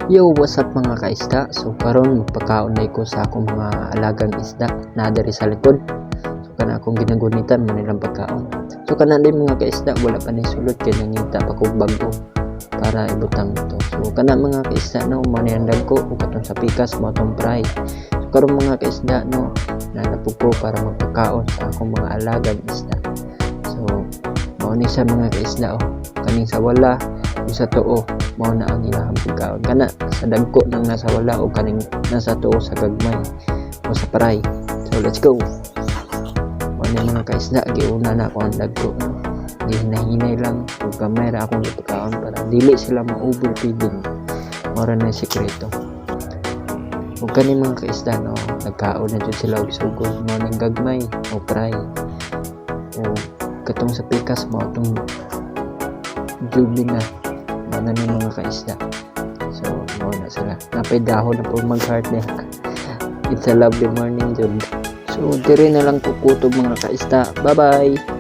Yo, what's up mga kaisda? So karon magpakaunay ko sa akong mga alagang isda na diri sa likod. So kana akong ginagunitan mo nilang pagkaon. So kana din mga kaisda, wala pa ni sulod kay nangita pa ko bago para ibutang ito. So kana mga kaisda no, maniandag ko ug katong sa pikas mo atong fry. So karon mga kaisda no, nanapog ko para magpakaon sa akong mga alagang isda. So mao ni sa mga kaisda oh, kaning sa wala sa tuo mao na ang ilahang pagkaon kana sa dagko nang nasa wala o kaning nasa tuo sa gagmay o sa paray. So let's go. Ano mga kaisda, giuna na ako ang dagko no? Hinahinay lang o gamay ra akong pagkaon para dili sila ma-over feeding. Mora na yung sikreto. O kaning mga kaisda no, nagkaon na dyan sila og sugod mo ning gagmay o paray o katong sa pikas mo itong jubing na mga ng mga kaisda. So mao na sila napay dahon na po mag-heart niya. It's a lovely morning Jud. So dire na lang kukutob mga kaisda. Bye bye.